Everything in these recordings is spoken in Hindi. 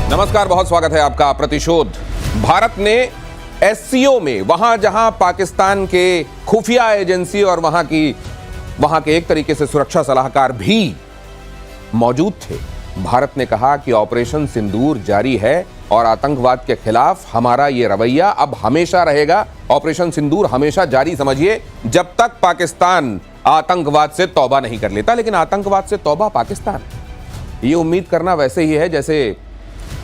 नमस्कार, बहुत स्वागत है आपका। प्रतिशोध। भारत ने एससीओ में, वहां जहां पाकिस्तान के खुफिया एजेंसी और वहां के एक तरीके से सुरक्षा सलाहकार भी मौजूद थे, भारत ने कहा कि ऑपरेशन सिंदूर जारी है और आतंकवाद के खिलाफ हमारा ये रवैया अब हमेशा रहेगा। ऑपरेशन सिंदूर हमेशा जारी समझिए, जब तक पाकिस्तान आतंकवाद से तौबा नहीं कर लेता। लेकिन आतंकवाद से तौबा पाकिस्तान, ये उम्मीद करना वैसे ही है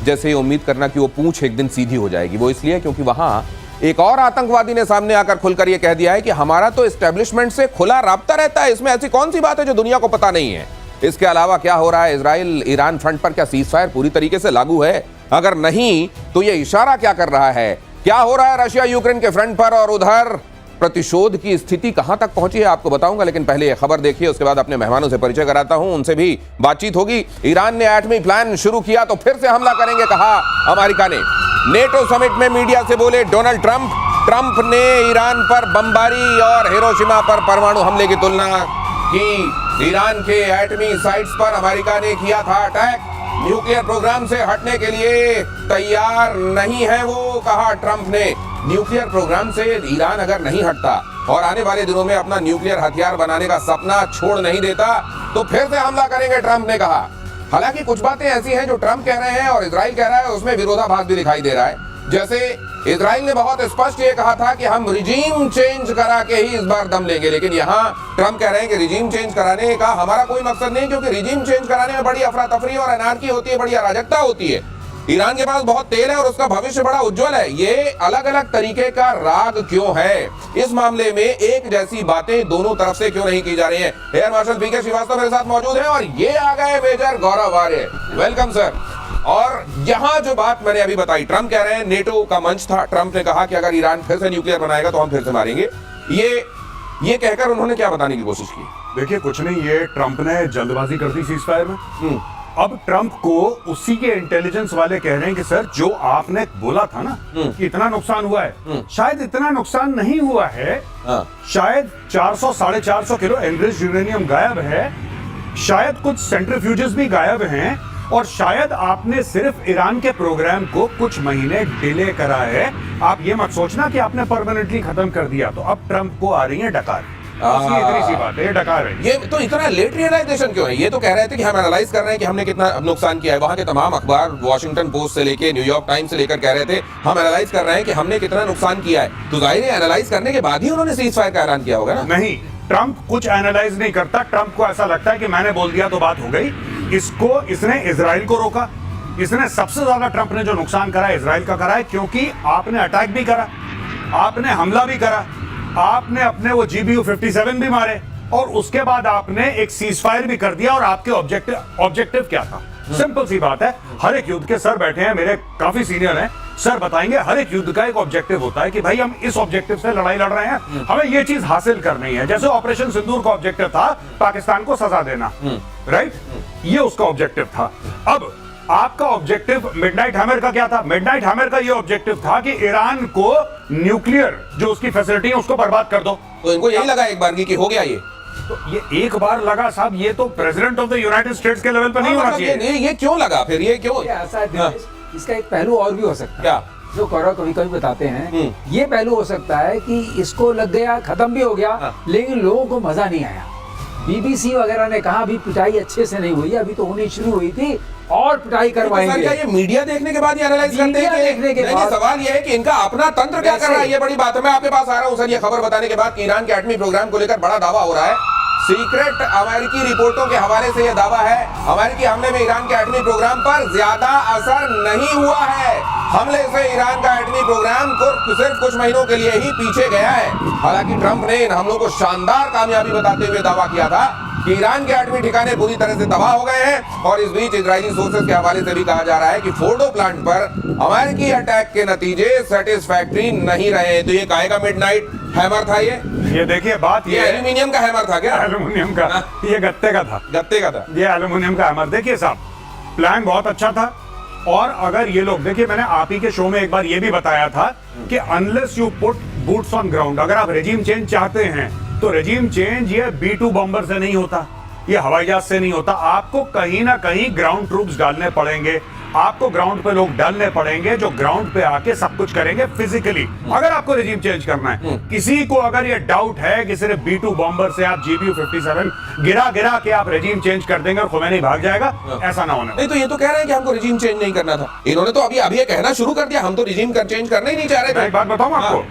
जैसे ये उम्मीद करना कि वो पूंछ एक दिन सीधी हो जाएगी। वो इसलिए क्योंकि वहां एक और आतंकवादी ने सामने आकर खुलकर ये कह दिया है कि हमारा तो एस्टेब्लिशमेंट से खुला राब्ता रहता है, इसमें ऐसी कौन सी बात है जो दुनिया को पता नहीं है। इसके अलावा क्या हो रहा है इजराइल ईरान फ्रंट पर, क्या सीजफायर पूरी तरीके से लागू है? अगर नहीं तो ये इशारा क्या कर रहा है? क्या हो रहा है रशिया यूक्रेन के फ्रंट पर, और उधर प्रतिशोध की स्थिति कहां तक पहुंची है आपको बताऊंगा। लेकिन पहले ये खबर देखिए, उसके बाद अपने मेहमानों से परिचय कराता हूं, उनसे भी बातचीत होगी। ईरान ने एटमी प्लान शुरू किया तो फिर से हमला करेंगे, कहा अमेरिका ने। नेटो समिट में मीडिया से बोले डोनाल्ड ट्रंप ने ईरान पर बमबारी और हिरोशिमा पर परमाणु हमले की तुलना की। ईरान के एटमी साइट्स पर अमेरिका ने किया था अटैक, न्यूक्लियर प्रोग्राम से हटने के लिए तैयार नहीं है वो, कहा ट्रंप ने। न्यूक्लियर प्रोग्राम से ईरान अगर नहीं हटता और आने वाले दिनों में अपना न्यूक्लियर हथियार बनाने का सपना छोड़ नहीं देता तो फिर से हमला करेंगे, ट्रंप ने कहा। हालांकि कुछ बातें ऐसी हैं जो ट्रंप कह रहे हैं और इजराइल कह रहा है, उसमें विरोधाभास भी दिखाई दे रहा है। जैसे इजराइल ने बहुत स्पष्ट ये कहा था कि हम रिजीम चेंज करा के ही इस बार दम लेंगे, लेकिन यहाँ ट्रंप कह रहे हैं कि रिजीम चेंज कराने का हमारा कोई मकसद नहीं, क्योंकि रिजीम चेंज कराने में बड़ी अफरा तफरी और अनारकी होती है, बड़ी अराजकता होती है। ईरान के पास बहुत तेल है और उसका भविष्य बड़ा उज्जवल है। ये अलग अलग तरीके का राग क्यों है? इस मामले में एक जैसी बातें दोनों तरफ से क्यों नहीं की जा रही हैं? एयर मार्शल पीके श्रीवास्तव मेरे साथ मौजूद है और ये आ गए major Gaurav Arya. Welcome sir. और यहाँ जो बात मैंने अभी बताई, ट्रंप कह रहे हैं, नेटो का मंच था, ट्रंप ने कहा कि अगर ईरान फिर से न्यूक्लियर बनाएगा तो हम फिर से मारेंगे। ये कहकर उन्होंने क्या बताने की कोशिश की? देखिए, कुछ नहीं, ये ट्रंप ने जल्दबाजी कर दी सीजफायर में। अब ट्रंप को उसी के इंटेलिजेंस वाले कह रहे हैं कि सर, जो आपने बोला था ना कि इतना नुकसान हुआ है, शायद इतना नुकसान नहीं हुआ है। शायद 400-450 किलो एनरिच्ड यूरेनियम गायब है, शायद कुछ सेंट्रीफ्यूजेस भी गायब हैं, और शायद आपने सिर्फ ईरान के प्रोग्राम को कुछ महीने डिले करा है। आप ये मत सोचना कि आपने परमानेंटली खत्म कर दिया। तो अब ट्रंप को आ रही है डकार। इतनी सी बात है, डकार है। ये तो इतना लेट रियलाइजेशन क्यों है? ये तो कह रहे थे कि हम एनालाइज कर रहे हैं कि हमने कितना नुकसान किया है। वहां के तमाम अखबार, वॉशिंगटन पोस्ट से लेके न्यूयॉर्क टाइम्स से लेकर कह रहे थे हम एनालाइज कर रहे हैं कि हमने कितना नुकसान किया है। तो जाहिर है एनालाइज करने के बाद ही उन्होंने सीज फायर का ऐलान किया होगा ना? नहीं, ट्रंप कुछ एनालाइज नहीं करता। ट्रंप को ऐसा लगता है कि मैंने बोल दिया तो बात हो गई। इसने इजराइल को रोका। इसने सबसे ज्यादा, ट्रंप ने जो नुकसान करा है इजराइल का करा है, क्योंकि आपने अटैक भी करा, आपने हमला भी करा, आपने अपने वो GBU 57 भी मारे, और उसके बाद आपने एक सीजफायर भी कर दिया। और आपके ऑब्जेक्टिव क्या था? सिंपल सी बात है, हर एक युद्ध के सर बैठे हैं, मेरे काफी सीनियर हैं, सर बताएंगे हर एक युद्ध का एक ऑब्जेक्टिव होता है कि भाई हम इस ऑब्जेक्टिव से लड़ाई लड़ रहे हैं, हमें ये चीज हासिल करनी है। जैसे ऑपरेशन सिंदूर का ऑब्जेक्टिव था पाकिस्तान को सजा देना, राइट? ये उसका ऑब्जेक्टिव था। अब आपका ऑब्जेक्टिव मिडनाइट हैमर का क्या था? मिडनाइट हैमर का ये ऑब्जेक्टिव था कि ईरान को न्यूक्लियर जो उसकी फैसिलिटी है उसको बर्बाद कर दो। तो इनको यही लगा एक बार कि हो गया ये। तो ये एक बार लगा साहब, ये तो president of the United states के लेवल पर नहीं होना चाहिए। ये क्यों लगा फिर? ये क्यों? इसका एक पहलू और भी हो सकता है, क्या? जो गौरव कभी कभी बताते हैं, ये पहलू हो सकता है कि इसको लग गया, खत्म भी हो गया, लेकिन लोगों को मजा नहीं आया। BBC वगैरह ने कहा अभी पिटाई अच्छे से नहीं हुई, अभी तो होनी शुरू हुई थी और पिटाई करवाएंगे। क्या ये मीडिया देखने के बाद ये एनालाइज करते हैं? देखने के बाद सवाल ये है कि इनका अपना तंत्र क्या कर रहा है, ये बड़ी बात है। मैं आपके पास आ रहा हूं सर, ये खबर बताने के बाद कि ईरान के एटमी प्रोग्राम को लेकर बड़ा दावा हो रहा है। सीक्रेट अमेरिकी रिपोर्टों के हवाले से यह दावा है, अमेरिकी हमले में ईरान के एटमी प्रोग्राम पर ज्यादा असर नहीं हुआ है। हमले से ईरान का एटमी प्रोग्राम को सिर्फ कुछ महीनों के लिए ही पीछे गया है। हालांकि ट्रंप ने इन हमलों को शानदार कामयाबी बताते हुए दावा किया था कि ईरान के एटमी ठिकाने पूरी तरह से तबाह हो गए हैं। और इस बीच इजरायली सोर्सेज के हवाले से भी कहा जा रहा है कि फोर्डो प्लांट पर अमेरिकी अटैक के नतीजे सेटिस्फैक्टरी नहीं रहे। तो ये काहे का मिडनाइट हैमर था? ये देखिए, बात ये एल्यूमिनियम का हैमर था क्या? एल्यूमिनियम का, ये गत्ते का था। गत्ते का था ये एल्यूमिनियम का हैमर। देखिए साहब, प्लान बहुत अच्छा था। और अगर ये लोग, देखिए मैंने आप ही के शो में एक बार ये भी बताया था कि unless you put boots on ground, अगर आप रेजिम चेंज चाहते हैं तो रेजिम चेंज ये B-2 बॉम्बर से नहीं होता, ये हवाई जहाज से नहीं होता। आपको कहीं ना कहीं ग्राउंड ट्रूप्स डालने पड़ेंगे। आपको ग्राउंड पे लोग डालने पड़ेंगे जो ग्राउंड पे आके सब कुछ करेंगे फिजिकली। अगर आपको रिजीम चेंज करना है, किसी को अगर ये डाउट है कि सिर्फ B2 बॉम्बर से आप GBU 57 गिरा गिरा के आप रिजीम चेंज कर देंगे और खुमैनी भाग जाएगा, ऐसा ना होने। नहीं तो ये तो कह रहे हैं कि हमको रिजीम चेंज नहीं करना था। इन्होंने तो अभी अभी ये कहना शुरू कर दिया हम तो रिजीम चेंज करना ही नहीं चाह रहे मैं थे। एक बात बताऊं आपको,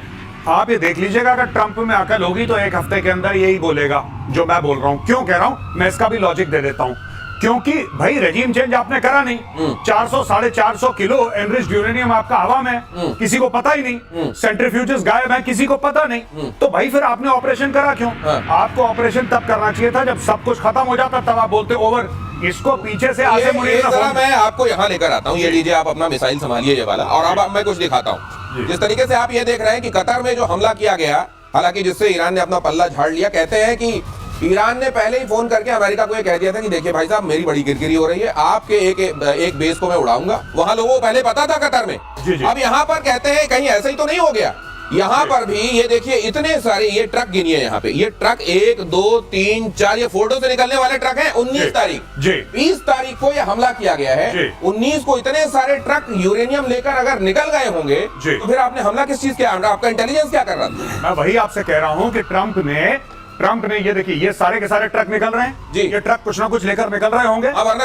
आप ये देख लीजिएगा, अगर ट्रंप में अकल होगी तो एक हफ्ते के अंदर यही बोलेगा जो मैं बोल रहा हूं। क्यों कह रहा हूं, मैं इसका भी लॉजिक दे देता हूं। क्योंकि भाई रेजिम चेंज आपने करा नहीं, 400 450 किलो एनरिच्ड यूरेनियम आपका हवा में, किसी को पता ही नहीं, सेंट्रीफ्यूजेस गायब हैं, किसी को पता नहीं, तो भाई फिर आपने ऑपरेशन करा क्यों? आपको ऑपरेशन तब करना चाहिए था जब सब कुछ खत्म हो जाता, तब आप बोलते ओवर। इसको पीछे से आगे मुड़िए। मैं आपको यहाँ लेकर आता हूँ, ये लीजिए आप अपना मिसाइल संभालिए ये वाला, और अब मैं कुछ दिखाता हूँ। जिस तरीके से आप ये देख रहे हैं कि कतर में जो हमला किया गया, हालांकि जिससे ईरान ने अपना पल्ला झाड़ लिया, कहते हैं कि ईरान ने पहले ही फोन करके अमेरिका को ये कह दिया था कि देखिए भाई साहब मेरी बड़ी किरकिरी हो रही है, आपके एक बेस को मैं उड़ाऊंगा। वहां लोगों को पहले पता था कतर में। अब यहाँ पर कहते हैं कहीं ऐसा ही तो नहीं हो गया। यहाँ पर भी ये देखिए इतने सारे ये ट्रक गिनिए, यहाँ पे ये ट्रक 1 2 3 4 ये फोटो से निकलने वाले ट्रक हैं। 19 तारीख 20 तारीख को ये हमला किया गया है। 19 को इतने सारे ट्रक यूरेनियम लेकर अगर निकल गए होंगे तो फिर आपने हमला किस चीज किया? आपका इंटेलिजेंस क्या कर रहा था? मैं वही आपसे कह रहा हूँ कि ट्रंप ने ये देखिए ये सारे के सारे ट्रक निकल रहे हैं जी, ये ट्रक कुछ ना कुछ लेकर निकल रहे होंगे। अब वरना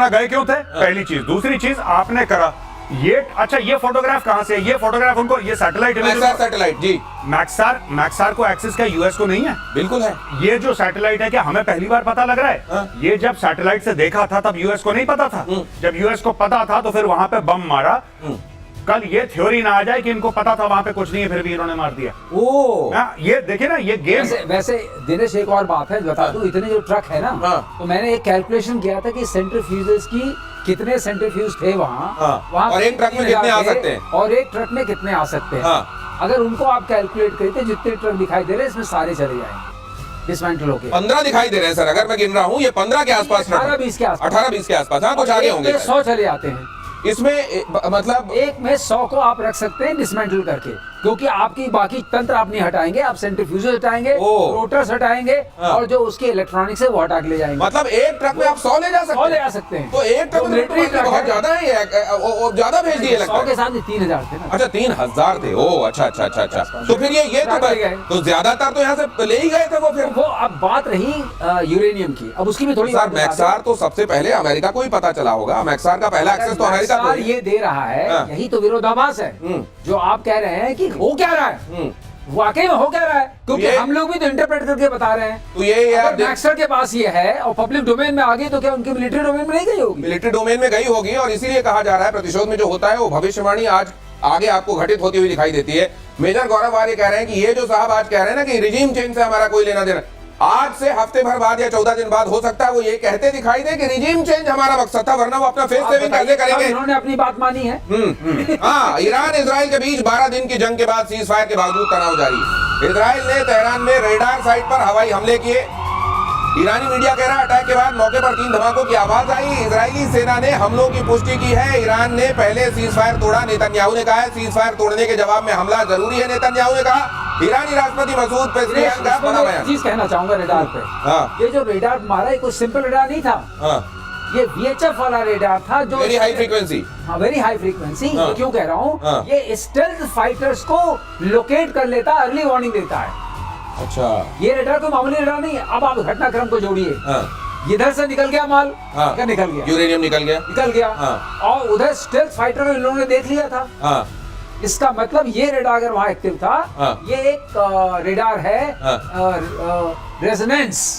गए क्यों थे? पहली चीज। दूसरी चीज आपने करा ये, अच्छा ये फोटोग्राफ कहां से? ये फोटोग्राफ उनको, ये सैटेलाइट सैटेलाइट जी, मैक्सार को एक्सेस क्या यूएस को नहीं है? बिल्कुल है। ये जो सैटेलाइट है क्या हमें पहली बार पता लग रहा है? ये जब सैटेलाइट से देखा था तब यूएस को नहीं पता था। जब यूएस को पता था तो फिर वहां पे बम मारा। कल ये थ्योरी ना आ जाए कि इनको पता था वहां पे कुछ नहीं है फिर भी इन्होंने मार दिया। ये देखिए ना, ये गेम। वैसे दिनेश एक और बात है बता दूं, इतने जो ट्रक है ना, तो मैंने एक कैलकुलेशन किया था कि सेंट्रीफ्यूजेस की कितने सेंट्रीफ्यूज थे वहाँ और एक ट्रक में कितने आ सकते हैं, और एक ट्रक में कितने आ सकते हैं। अगर उनको आप कैलकुलेट करते जितने ट्रक दिखाई दे रहे हैं इसमें सारे चले जाएंगे डिसमेंटल होके। 15 दिखाई दे रहे हैं सर, अगर मैं गिन रहा हूँ ये 15 के आसपास, 18-20 के आसपास, 18-20 के आसपास। हाँ कुछ आगे होंगे। 100 चले आते हैं इसमें, मतलब एक में 100 को आप रख सकते हैं डिसमेंटल करके, क्योंकि आपकी बाकी तंत्र आप नहीं हटाएंगे, आप सेंट्रीफ्यूजेस हटाएंगे, रोटर्स हटाएंगे, और जो उसके इलेक्ट्रॉनिक्स है वो हटा के ले जाएंगे। मतलब एक ट्रक में आप 100 ले जा सकते हैं। तो एक ट्रक में बहुत ज्यादा है, ज्यादा भेज दिए लगता है। 100 के साथ 3000 थे ना। अच्छा 3000 थे। ओ अच्छा। तो फिर ये तो ज्यादातर तो यहाँ से ले ही गए थे वो। फिर वो अब बात रही यूरेनियम की, अब उसकी भी थोड़ी बात। मैक्सार तो सबसे पहले अमेरिका को ही पता चला होगा, मैक्सार का पहला एक्सेस तो अमेरिका को ये दे रहा है। यही तो विरोधाभास है जो आप कह रहे हैं कि हो क्या रहा है, वाकई में हो क्या रहा है, क्योंकि हम लोग भी तो इंटरप्रेट करके बता रहे हैं। तो ये अगर मैक्सर के पास ये है और पब्लिक डोमेन में आ गई तो क्या उनकी मिलिट्री डोमेन में नहीं गई होगी? मिलिट्री डोमेन में गई होगी, और इसीलिए कहा जा रहा है प्रतिशोध में जो होता है वो भविष्यवाणी आज आगे आपको घटित होती हुई दिखाई देती है। मेजर गौरव आर्य कह रहे हैं कि ये जो साहब आज कह रहे हैं ना कि रिजीम चेंज से हमारा कोई लेना देना, आज से हफ्ते भर बाद या 14 दिन बाद हो सकता है वो ये कहते दिखाई दे कि रिजीम चेंज हमारा मकसद था, वरना वो अपना फेस सेविंग कैसे करेंगे? इन्होंने अपनी बात मानी है। हाँ, ईरान इजराइल के बीच 12 दिन की जंग के बाद सीज फायर के बावजूद तनाव जारी। इजराइल ने तेहरान में रेडार साइट पर हवाई हमले किए। ईरानी मीडिया कह रहा है अटैक के बाद मौके पर 3 धमाकों की आवाज आई। इजरायली सेना ने हमलों की पुष्टि की है। ईरान ने पहले सीज फायर तोड़ा, नेतन्याहू ने कहा है सीज फायर तोड़ने के जवाब में हमला जरूरी है, नेतन्याहू ने कहा। ईरानी राष्ट्रपति मसूद पेज़ेश्कियान का बड़ा बयान। चीज कहना चाहूंगा रेडार पे। ये जो रेडार मारा है कोई सिंपल रेडार नहीं था। ये VHF वाला रेडार था जो वेरी हाई फ्रीक्वेंसी। हाँ, वेरी हाई फ्रीक्वेंसी। क्यों कह रहा हूँ, ये स्टेल्थ फाइटर्स को लोकेट कर लेता है, अर्ली वार्निंग देता है। अच्छा, ये रेडार कोई मामूली रेडार नहीं है। अब आप घटनाक्रम को जोड़िए, इधर से निकल गया माल, क्या निकल गया? यूरेनियम निकल गया। और उधर स्टेल्थ फाइटर को इन लोगों ने देख लिया था। इसका मतलब ये रेडार अगर वहां एक्टिव था, ये एक रेडार है रेजोनेंस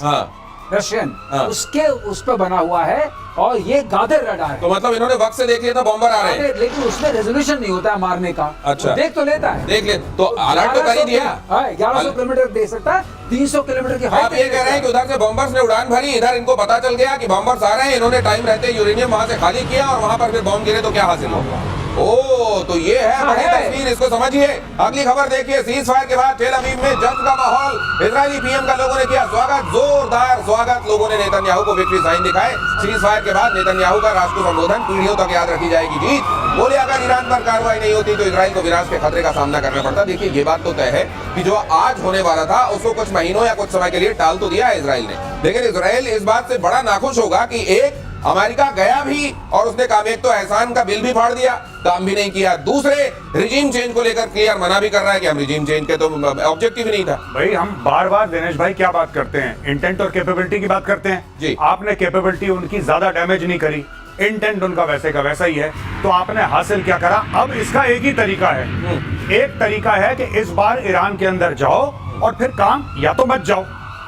रशियन, उसके उस पर बना हुआ है, और ये गादर रडार है। तो मतलब इन्होंने वक्त से देख लिया था बॉम्बर आ रहे हैं, लेकिन उसमें रेजोल्यूशन नहीं होता है मारने का। अच्छा, देख तो लेता है, देख ले तो अलर्ट तो कर ही दिया। 1100 किलोमीटर दे सकता है, 300 किलोमीटर की आप ये कह रहे हैं कि उधर से बॉम्बर्स ने उड़ान भरी, इधर इनको पता चल गया कि बॉम्बर्स आ रहे हैं, इन्होंने टाइम रहते यूरेनियम वहां से खाली किया और वहां पर फिर बॉम्ब गिरे तो क्या हासिल होगा? ओ, तो ये है बड़ी तस्वीर, इसको समझिए। अगली खबर देखिए, सीज फायर के बाद तेल अवीव में जश्न का माहौल। इजरायली पीएम का लोगों ने किया स्वागत, जोरदार स्वागत। लोगों ने नेतन्याहू को विक्ट्री साइन दिखाए। सीज फायर के बाद नेतन्याहू का राष्ट्र संबोधन, पीढ़ियों तक याद रखी जाएगी जीत। बोले अगर ईरान पर कार्रवाई नहीं होती तो इजराइल को विनाश के खतरे का सामना करना पड़ता। देखिए ये बात तो तय है कि जो आज होने वाला था उसको कुछ महीनों या कुछ समय के लिए टाल तो दिया है इजराइल ने, लेकिन इजराइल इस बात से बड़ा नाखुश होगा कि एक अमेरिका गया भी और उसने काम, एक तो एहसान का बिल भी फाड़ दिया, काम भी नहीं किया, दूसरे रिजीम चेंज को लेकर क्लियर मना भी कर रहा है कि हम रिजीम चेंज के तो ऑब्जेक्टिव ही नहीं था। भाई हम बार बार दिनेश भाई क्या बात करते हैं, इंटेंट और कैपेबिलिटी की बात करते हैं जी। आपने कैपेबिलिटी उनकी ज्यादा डैमेज नहीं करी, इंटेंट उनका वैसे का वैसा ही है, तो आपने हासिल क्या करा? अब इसका एक ही तरीका है, एक तरीका है कि इस बार ईरान के अंदर जाओ और फिर काम या तो मत जाओ,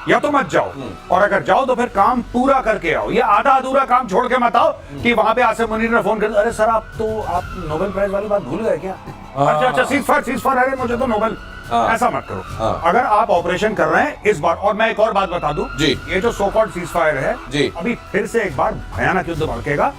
या तो मत जाओ, और अगर जाओ तो फिर काम पूरा करके आओ, ये आधा अधूरा काम छोड़ के मत आओ कि वहां पे आसिम मुनीर ने फोन कर, अरे सर आप नोबेल प्राइज वाली बात भूल गए क्या? अच्छा सीज फायर, अरे मुझे तो नोबेल, ऐसा मत करो। अगर आप ऑपरेशन कर रहे हैं इस बार, और मैं एक और बात बता दूं, जी। ये जो सो कॉल्ड सीज फायर है जी। अभी फिर से एक बार भयानक युद्ध भड़केगा,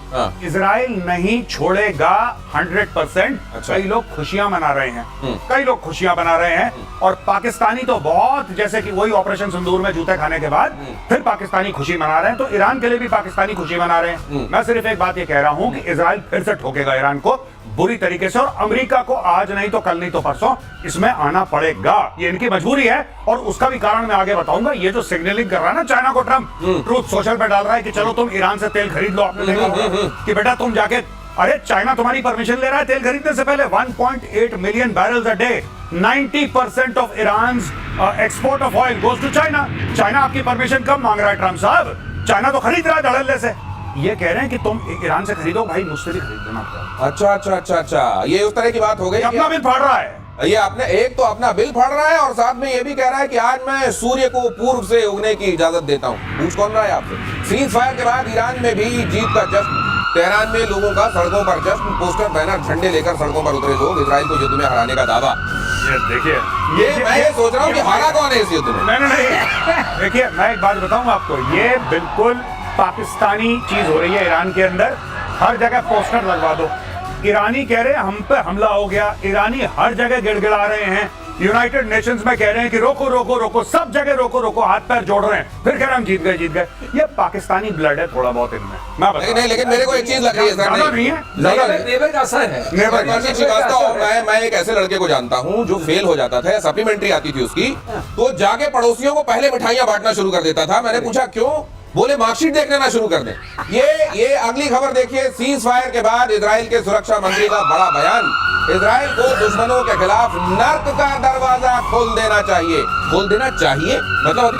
इजराइल नहीं छोड़ेगा 100%। अच्छा। कई लोग खुशियां मना रहे हैं, कई लोग खुशियां मना रहे हैं, और पाकिस्तानी तो बहुत, जैसे कि वही ऑपरेशन सिंदूर में जूते खाने के बाद फिर पाकिस्तानी खुशी मना रहे हैं, तो ईरान के लिए भी पाकिस्तानी खुशी मना रहे हैं। मैं सिर्फ एक बात ये कह रहा हूं कि इजराइल फिर से ठोकेगा ईरान को बुरी तरीके से, और अमेरिका को आज नहीं तो कल नहीं तो परसों इसमें आना पड़ेगा, ये इनकी मजबूरी है। और उसका भी कारण मैं आगे बताऊंगा। ये जो सिग्नलिंग कर रहा है ना चाइना को ट्रम्प, ट्रूथ सोशल पे डाल रहा है कि चलो तुम ईरान से तेल खरीद लो, आपने देखा होगा कि बेटा तुम जाके, अरे चाइना तुम्हारी परमिशन ले रहा है तेल खरीदने से पहले, 1.8 million barrels a day, 90% of Iran export of oil goes to China. China आपकी परमिशन कब मांग रहा है ट्रम्प साहब? चाइना तो खरीद रहा है धड़ल्ले से। ये कह रहे हैं कि तुम ईरान से खरीदो, भाई मुझसे भी खरीद देना। अच्छा, ये उस तरह की बात हो गई। अपना बिल फाड़ रहा है, ये आपने एक तो अपना बिल फाड़ रहा है और साथ में ये भी कह रहा है कि आज मैं सूर्य को पूर्व से उगने की इजाजत देता हूँ। पूछ कौन रहा है आपसे? सीज फायर के बाद ईरान में भी जीत का जश्न, तेहरान में लोगों का सड़कों पर जश्न, पोस्टर बैनर झंडे लेकर सड़कों पर उतरे लोग, इजराइल को युद्ध में हराने का दावा। ये देखिए, मैं ये सोच रहा हूँ कि हारा कौन है इस युद्ध में? नहीं, देखिए मैं एक बात बताऊं आपको, ये बिल्कुल पाकिस्तानी चीज हो रही है ईरान के अंदर। हर जगह पोस्टर लगवा दो, ईरानी कह रहे हैं हम पे हमला हो गया, ईरानी हर जगह गिड़गिड़ा रहे हैं, यूनाइटेड नेशंस में कह रहे हैं कि रोको रोको रोको, सब जगह रोको रोको, हाथ पैर जोड़ रहे हैं, फिर कह रहे हैं हम जीत गए। ये पाकिस्तानी ब्लड है थोड़ा बहुत इनमें, मैं बता नहीं, लेकिन मेरे को एक चीज लग रही है सर, नहीं है, नेबर का असर है। मैं एक ऐसे लड़के को जानता हूँ जो फेल हो जाता था, सप्लीमेंट्री आती थी उसकी, तो जाके पड़ोसियों को पहले मिठाइयां बांटना शुरू कर देता था। मैंने पूछा क्यों? बोले मार्कशीट देख लेना शुरू कर दे। ये अगली खबर देखिए, सीज फायर के बाद इजराइल के सुरक्षा मंत्री का बड़ा बयान, इजराइल को दुश्मनों के खिलाफ नर्क का दरवाजा खोल देना चाहिए। मतलब